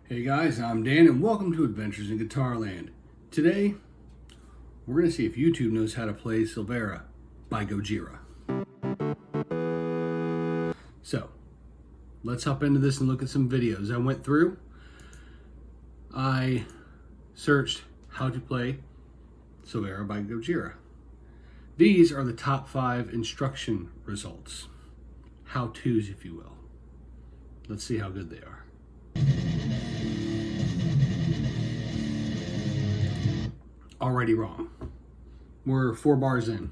Hey guys, I'm Dan and welcome to Adventures in Guitarland. Today, we're going to see if YouTube knows how to play Silvera by Gojira. So, let's hop into this and look at some videos. I went through, I searched how to play Silvera by Gojira. These are the top 5 instruction results. How-tos, if you will. Let's see how good they are. Already wrong. We're 4 bars in.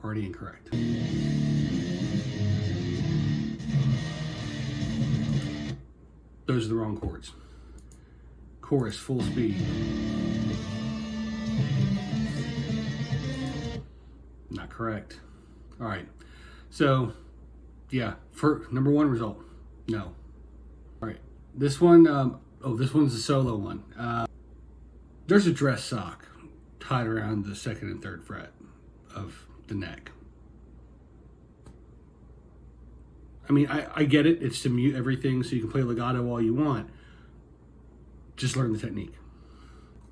Already incorrect. Those are the wrong chords. Chorus, full speed. Not correct. All right. So, yeah, for number 1 result, no. All right. This one, this one's the solo one. There's a dress sock tied around the 2nd and 3rd fret of the neck. I mean, I get it. It's to mute everything so you can play legato all you want. Just learn the technique.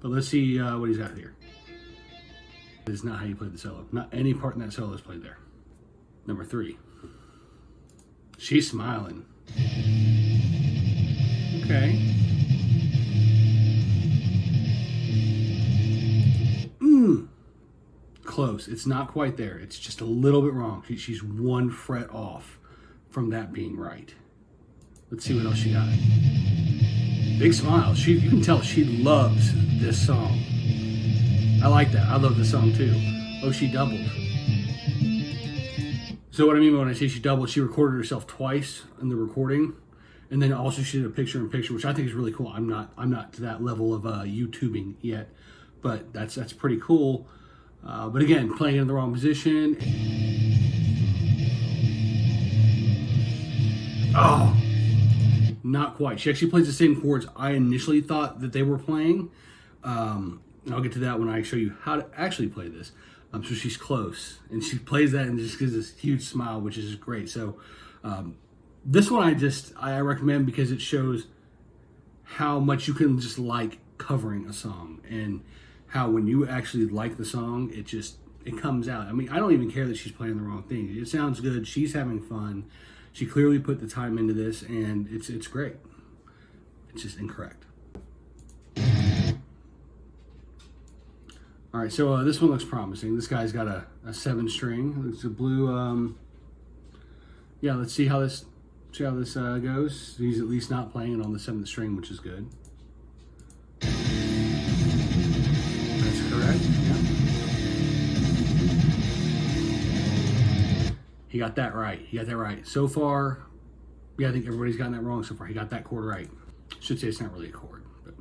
But let's see what he's got here. That is not how you play the solo. Not any part in that solo is played there. Number 3. She's smiling. Okay. Close. It's not quite there. It's just a little bit wrong. She's 1 fret off from that being right. Let's see what else she got. Big smile. You can tell she loves this song. I like that. I love this song too. Oh, she doubled. So what I mean when I say she doubled, she recorded herself twice in the recording, and then also she did a picture-in-picture, which I think is really cool. I'm not to that level of YouTubing yet, but that's pretty cool. But again, playing in the wrong position. Oh, not quite. She actually plays the same chords I initially thought that they were playing. And I'll get to that when I show you how to actually play this. So she's close, and she plays that and just gives this huge smile, which is great. So this one I recommend because it shows how much you can just like covering a song, and how when you actually like the song, it comes out. I mean, I don't even care that she's playing the wrong thing. It sounds good. She's having fun. She clearly put the time into this, and it's great. It's just incorrect. All right, so this one looks promising. This guy's got a 7-string. It's a blue. Yeah, let's see how this goes. He's at least not playing it on the 7th string, which is good. That's correct. Yeah. He got that right. So far, yeah, I think everybody's gotten that wrong so far. He got that chord right. Should say it's not really a chord, but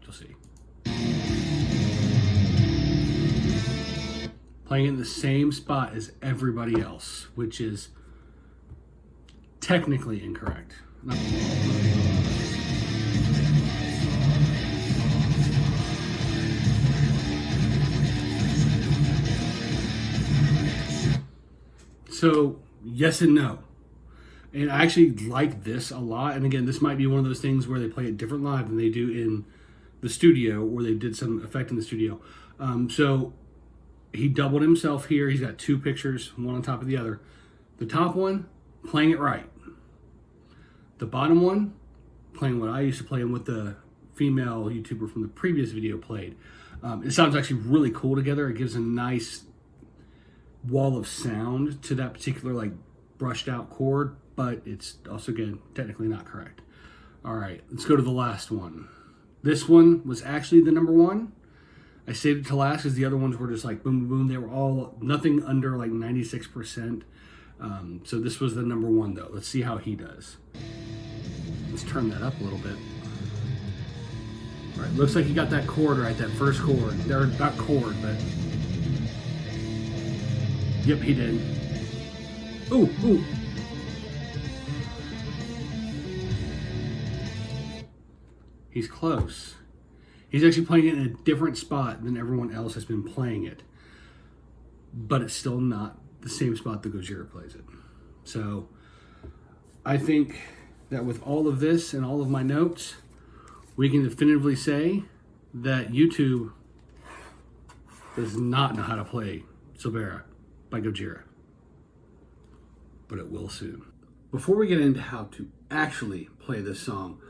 you'll see. Playing in the same spot as everybody else, which is technically incorrect. So, yes and no. And I actually like this a lot. And again, this might be one of those things where they play it different live than they do in the studio, or they did some effect in the studio. So he doubled himself here. He's got 2 pictures, one on top of the other. The top one, playing it right. The bottom one, playing what I used to play and what the female YouTuber from the previous video played. It sounds actually really cool together. It gives a nice wall of sound to that particular like brushed out chord, but it's also, again, technically not correct. All right, let's go to the last one. This one was actually the number 1. I saved it to last because the other ones were just like boom, boom, boom. They were all nothing under like 96%. So this was the number 1 though. Let's see how he does. Let's turn that up a little bit. All right, looks like he got that chord right, that first chord. They're not chord, but yep, he did. Ooh, ooh. He's close. He's actually playing it in a different spot than everyone else has been playing it. But it's still not the same spot that Gojira plays it. So I think that with all of this and all of my notes, we can definitively say that YouTube does not know how to play Silvera by Gojira. But it will soon. Before we get into how to actually play this song,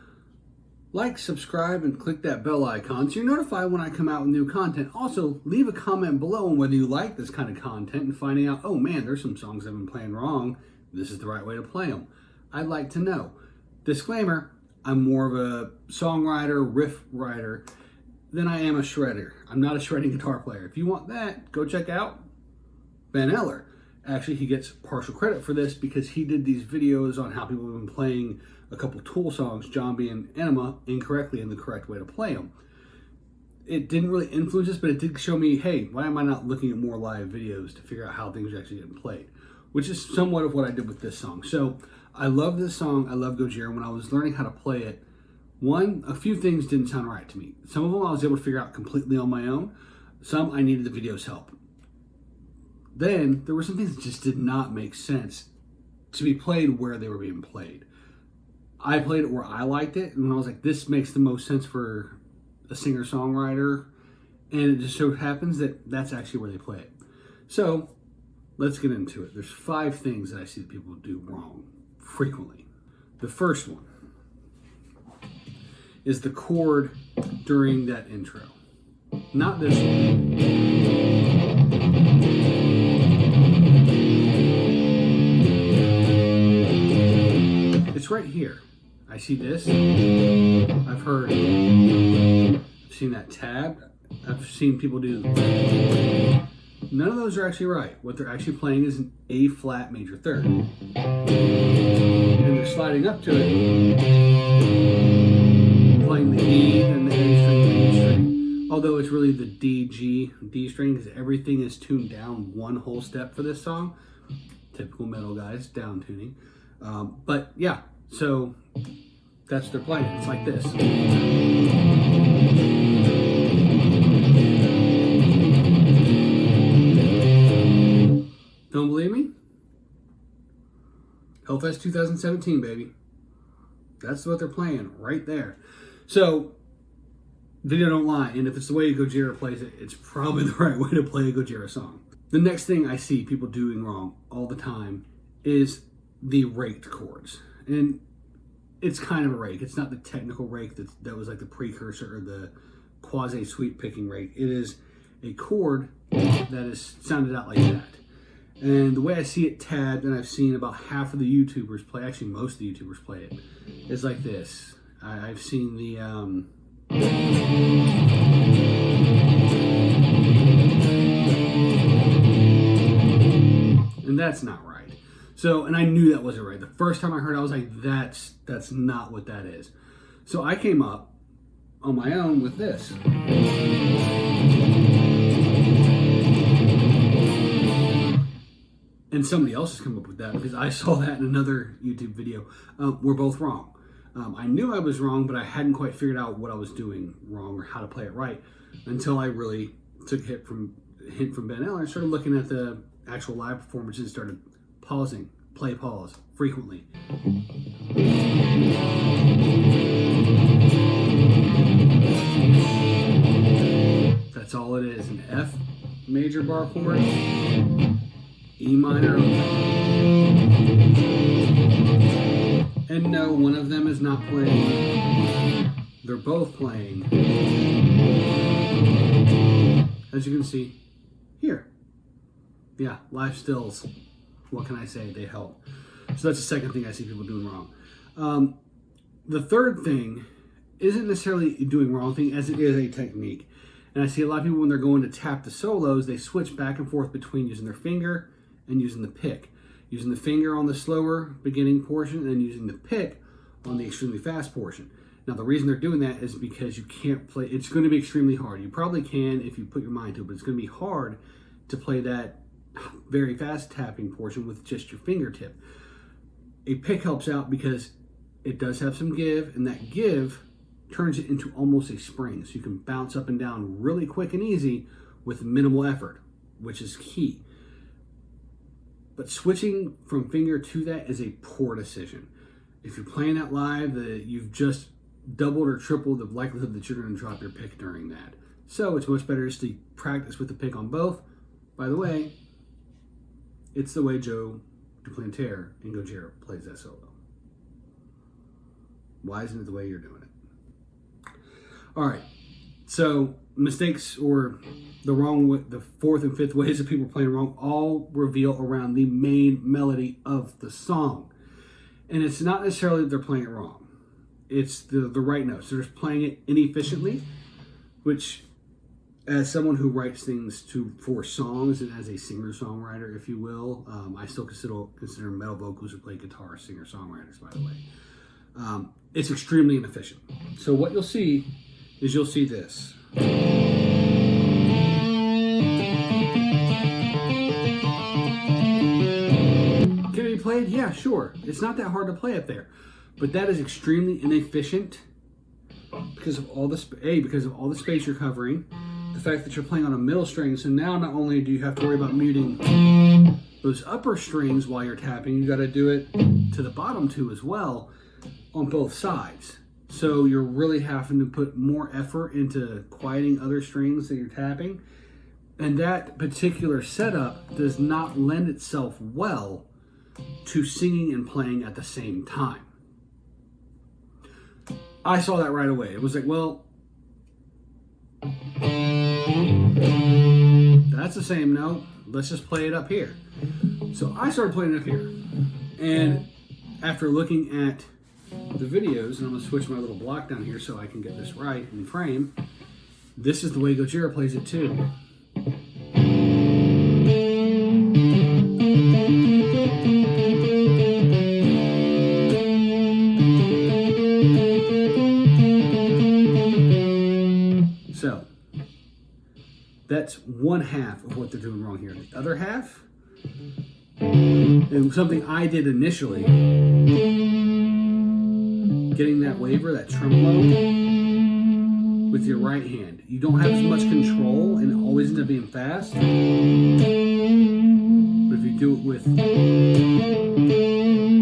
like, subscribe, and click that bell icon so you're notified when I come out with new content. Also, leave a comment below on whether you like this kind of content and finding out, oh man, there's some songs I've been playing wrong. This is the right way to play them. I'd like to know. Disclaimer, I'm more of a songwriter, riff writer, than I am a shredder. I'm not a shredding guitar player. If you want that, go check out Ben Eller. Actually, he gets partial credit for this because he did these videos on how people have been playing a couple Tool songs, Zombie and Enema, incorrectly in the correct way to play them. It didn't really influence us, but it did show me, hey, why am I not looking at more live videos to figure out how things are actually getting played? Which is somewhat of what I did with this song. So I love this song. I love Gojira. When I was learning how to play it, a few things didn't sound right to me. Some of them I was able to figure out completely on my own. Some I needed the video's help. Then there were some things that just did not make sense to be played where they were being played. I played it where I liked it, and I was like, this makes the most sense for a singer-songwriter, and it just so happens that that's actually where they play it. So let's get into it. There's 5 things that I see that people do wrong frequently. The first one is the chord during that intro. Not this one. It's right here. I see this. I've seen that tab. I've seen people do. None of those are actually right. What they're actually playing is an A flat major third. And they're sliding up to it, playing the E and the A string, the B string. Although it's really the D, G, D string, because everything is tuned down one whole step for this song. Typical metal guys, down tuning. But yeah, so that's what they're playing. It's like this. Don't believe me? Hellfest 2017, baby. That's what they're playing right there. So, video don't lie. And if it's the way Gojira plays it, it's probably the right way to play a Gojira song. The next thing I see people doing wrong all the time is the raked chords. And it's kind of a rake. It's not the technical rake that was like the precursor or the quasi-sweep picking rake. It is a chord that is sounded out like that. And the way I see it tabbed, and I've seen about half of the YouTubers play, actually most of the YouTubers play it, is like this. I've seen the... and that's not right. So, and I knew that wasn't right. The first time I heard it, I was like, that's not what that is. So I came up on my own with this. And somebody else has come up with that because I saw that in another YouTube video. We're both wrong. I knew I was wrong, but I hadn't quite figured out what I was doing wrong or how to play it right until I really took a hint from Ben Eller and started looking at the actual live performances and started pausing, play, pause, frequently. That's all it is. An F major bar chord, E minor, and no, one of them is not playing. They're both playing. As you can see here. Yeah, live stills. What can I say? They help. So that's the second thing I see people doing wrong. The third thing isn't necessarily doing wrong thing as it is a technique. And I see a lot of people when they're going to tap the solos, they switch back and forth between using their finger and using the pick. Using the finger on the slower beginning portion and then using the pick on the extremely fast portion. Now the reason they're doing that is because you can't play, it's going to be extremely hard. You probably can if you put your mind to it, but it's going to be hard to play that very fast tapping portion with just your fingertip. A pick helps out because it does have some give, and that give turns it into almost a spring. So you can bounce up and down really quick and easy with minimal effort, which is key. But switching from finger to that is a poor decision. If you're playing that live, you've just doubled or tripled the likelihood that you're going to drop your pick during that. So it's much better just to practice with the pick on both. By the way, it's the way Joe Duplantier in Gojira plays that solo. Why isn't it the way you're doing it? All right, so mistakes or the fourth and fifth ways that people are playing wrong all reveal around the main melody of the song. And it's not necessarily that they're playing it wrong. It's the right notes. They're just playing it inefficiently, which, as someone who writes things for songs and as a singer-songwriter, if you will, I still consider metal vocals who play guitar singer-songwriters, by the way. It's extremely inefficient. So what you'll see is this. Can it be played? Yeah, sure. It's not that hard to play up there. But that is extremely inefficient because of all the space you're covering, the fact that you're playing on a middle string. So now not only do you have to worry about muting those upper strings while you're tapping, you got to do it to the bottom two as well on both sides. So you're really having to put more effort into quieting other strings that you're tapping. And that particular setup does not lend itself well to singing and playing at the same time. I saw that right away. It was like, well, that's the same note. Let's just play it up here. So I started playing it up here. And after looking at the videos, and I'm going to switch my little block down here so I can get this right in frame, this is the way Gojira plays it too. So, that's one half of what they're doing wrong here. The other half, and something I did initially, getting that waver, that tremolo, with your right hand. You don't have as much control and it always ends up being fast. But if you do it with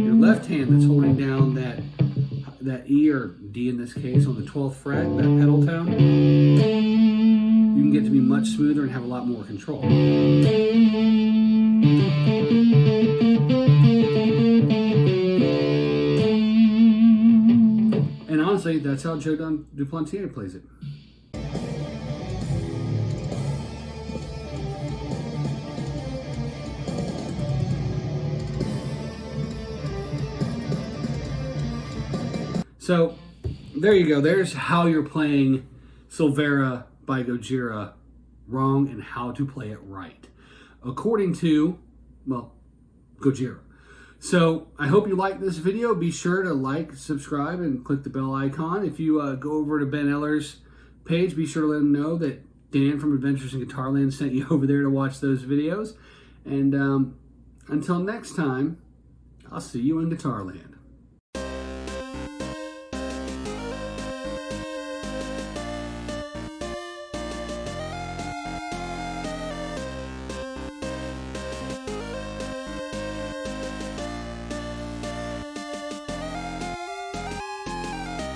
your left hand that's holding down that E or D in this case on the 12th fret, that pedal tone, you can get to be much smoother and have a lot more control. And honestly, that's how Joe Duplantier plays it. So, there you go. There's how you're playing Silvera by Gojira wrong and how to play it right, according to, well, Gojira. So, I hope you liked this video. Be sure to like, subscribe, and click the bell icon. If you go over to Ben Eller's page, be sure to let him know that Dan from Adventures in Guitarland sent you over there to watch those videos. And until next time, I'll see you in Guitarland.